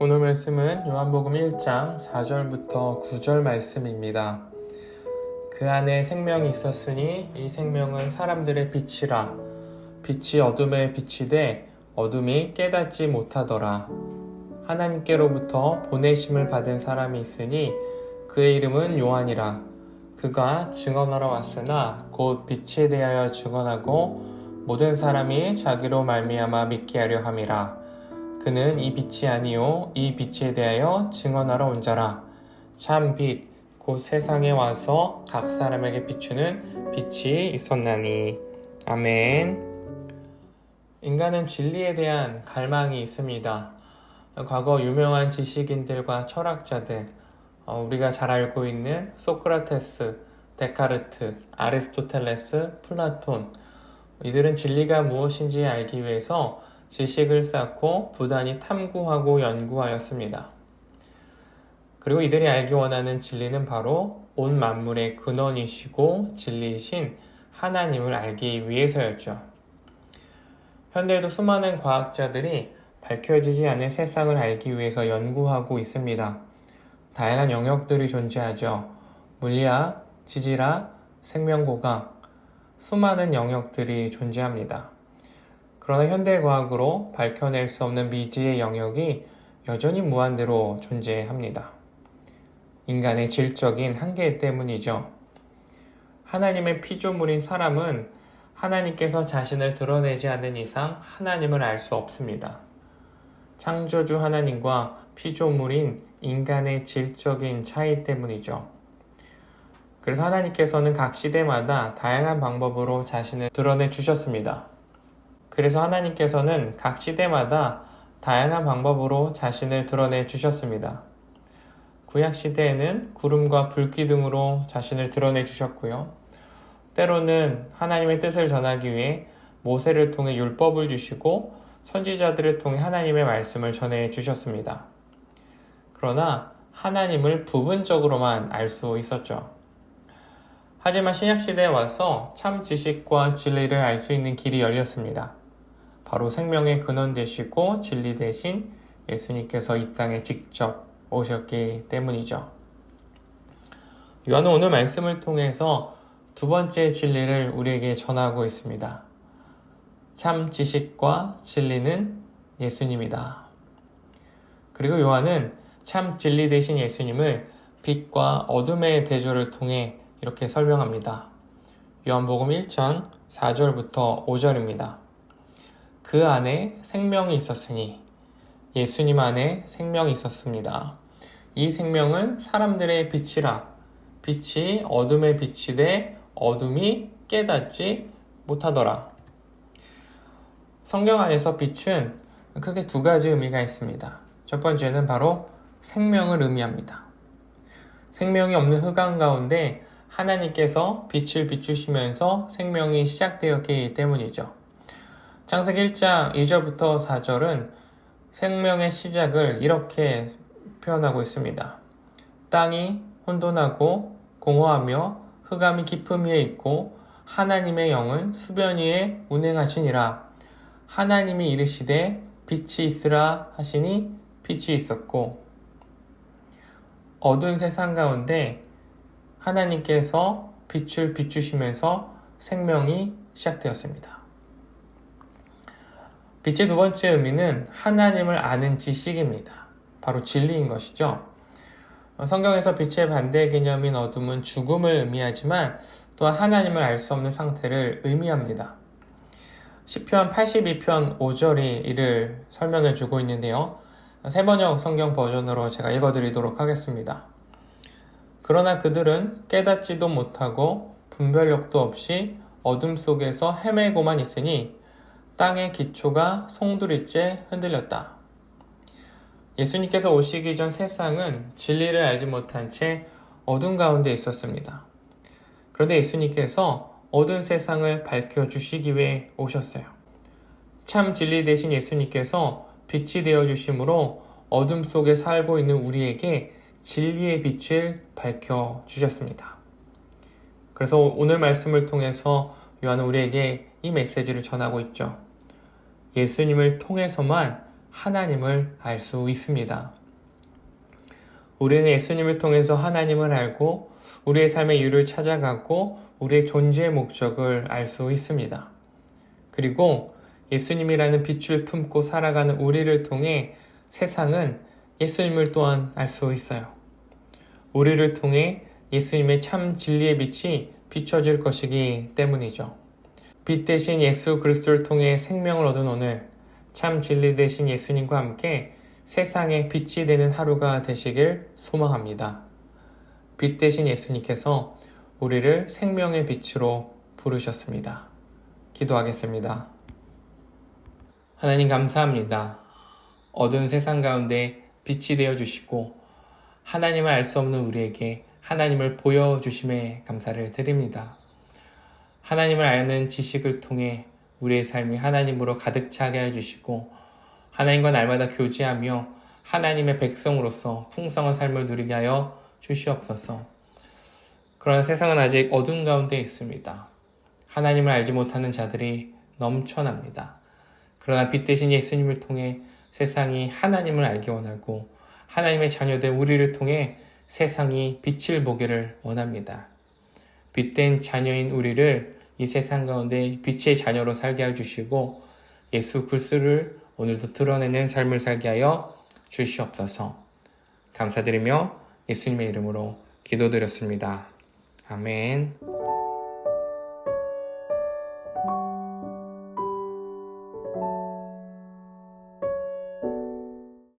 오늘 말씀은 요한복음 1장 4절부터 9절 말씀입니다. 그 안에 생명이 있었으니 이 생명은 사람들의 빛이라. 빛이 어둠에 비치되 어둠이 깨닫지 못하더라. 하나님께로부터 보내심을 받은 사람이 있으니 그의 이름은 요한이라. 그가 증언하러 왔으나 곧 빛에 대하여 증언하고 모든 사람이 자기로 말미암아 믿게 하려 함이라. 그는 이 빛이 아니요 이 빛에 대하여 증언하러 온 자라. 참 빛 곧 세상에 와서 각 사람에게 비추는 빛이 있었나니. 아멘. 인간은 진리에 대한 갈망이 있습니다. 과거 유명한 지식인들과 철학자들, 우리가 잘 알고 있는 소크라테스, 데카르트, 아리스토텔레스, 플라톤, 이들은 진리가 무엇인지 알기 위해서 지식을 쌓고 부단히 탐구하고 연구하였습니다. 그리고 이들이 알기 원하는 진리는 바로 온 만물의 근원이시고 진리이신 하나님을 알기 위해서였죠. 현대에도 수많은 과학자들이 밝혀지지 않은 세상을 알기 위해서 연구하고 있습니다. 다양한 영역들이 존재하죠. 물리학, 지질학, 생명공학, 수많은 영역들이 존재합니다. 그러나 현대과학으로 밝혀낼 수 없는 미지의 영역이 여전히 무한대로 존재합니다. 인간의 질적인 한계 때문이죠. 하나님의 피조물인 사람은 하나님께서 자신을 드러내지 않는 이상 하나님을 알 수 없습니다. 창조주 하나님과 피조물인 인간의 질적인 차이 때문이죠. 그래서 하나님께서는 각 시대마다 다양한 방법으로 자신을 드러내 주셨습니다. 그래서 하나님께서는 각 시대마다 다양한 방법으로 자신을 드러내 주셨습니다. 구약 시대에는 구름과 불기둥으로 자신을 드러내 주셨고요. 때로는 하나님의 뜻을 전하기 위해 모세를 통해 율법을 주시고 선지자들을 통해 하나님의 말씀을 전해 주셨습니다. 그러나 하나님을 부분적으로만 알 수 있었죠. 하지만 신약시대에 와서 참 지식과 진리를 알 수 있는 길이 열렸습니다. 바로 생명의 근원 되시고 진리 되신 예수님께서 이 땅에 직접 오셨기 때문이죠. 요한은 오늘 말씀을 통해서 두 번째 진리를 우리에게 전하고 있습니다. 참 지식과 진리는 예수님이다. 그리고 요한은 참 진리 되신 예수님을 빛과 어둠의 대조를 통해 이렇게 설명합니다. 요한복음 1장 4절부터 5절입니다. 그 안에 생명이 있었으니 예수님 안에 생명이 있었습니다. 이 생명은 사람들의 빛이라. 빛이 어둠에 비치되 어둠이 깨닫지 못하더라. 성경 안에서 빛은 크게 두 가지 의미가 있습니다. 첫 번째는 바로 생명을 의미합니다. 생명이 없는 흑암 가운데 하나님께서 빛을 비추시면서 생명이 시작되었기 때문이죠. 창세기 1장 2절부터 4절은 생명의 시작을 이렇게 표현하고 있습니다. 땅이 혼돈하고 공허하며 흑암이 깊음 위에 있고 하나님의 영은 수변 위에 운행하시니라. 하나님이 이르시되 빛이 있으라 하시니 빛이 있었고, 어두운 세상 가운데 하나님께서 빛을 비추시면서 생명이 시작되었습니다. 빛의 두 번째 의미는 하나님을 아는 지식입니다. 바로 진리인 것이죠. 성경에서 빛의 반대 개념인 어둠은 죽음을 의미하지만 또한 하나님을 알 수 없는 상태를 의미합니다. 시편 82편 5절이 이를 설명해 주고 있는데요. 새번역 성경 버전으로 제가 읽어드리도록 하겠습니다. 그러나 그들은 깨닫지도 못하고 분별력도 없이 어둠 속에서 헤매고만 있으니 땅의 기초가 송두리째 흔들렸다. 예수님께서 오시기 전 세상은 진리를 알지 못한 채 어둠 가운데 있었습니다. 그런데 예수님께서 어두운 세상을 밝혀주시기 위해 오셨어요. 참 진리 되신 예수님께서 빛이 되어주심으로 어둠 속에 살고 있는 우리에게 진리의 빛을 밝혀주셨습니다. 그래서 오늘 말씀을 통해서 요한은 우리에게 이 메시지를 전하고 있죠. 예수님을 통해서만 하나님을 알 수 있습니다. 우리는 예수님을 통해서 하나님을 알고 우리의 삶의 이유를 찾아가고 우리의 존재의 목적을 알 수 있습니다. 그리고 예수님이라는 빛을 품고 살아가는 우리를 통해 세상은 예수님을 또한 알 수 있어요. 우리를 통해 예수님의 참 진리의 빛이 비춰질 것이기 때문이죠. 빛 대신 예수 그리스도를 통해 생명을 얻은 오늘, 참 진리 대신 예수님과 함께 세상의 빛이 되는 하루가 되시길 소망합니다. 빛 대신 예수님께서 우리를 생명의 빛으로 부르셨습니다. 기도하겠습니다. 하나님 감사합니다. 어두운 세상 가운데 빛이 되어 주시고 하나님을 알 수 없는 우리에게 하나님을 보여주심에 감사를 드립니다. 하나님을 아는 지식을 통해 우리의 삶이 하나님으로 가득 차게 해주시고 하나님과 날마다 교제하며 하나님의 백성으로서 풍성한 삶을 누리게 하여 주시옵소서. 그러나 세상은 아직 어두운 가운데 있습니다. 하나님을 알지 못하는 자들이 넘쳐납니다. 그러나 빛 대신 예수님을 통해 세상이 하나님을 알기 원하고 하나님의 자녀된 우리를 통해 세상이 빛을 보기를 원합니다. 빛된 자녀인 우리를 이 세상 가운데 빛의 자녀로 살게 해주시고 예수 그리스도를 오늘도 드러내는 삶을 살게 하여 주시옵소서. 감사드리며 예수님의 이름으로 기도드렸습니다. 아멘.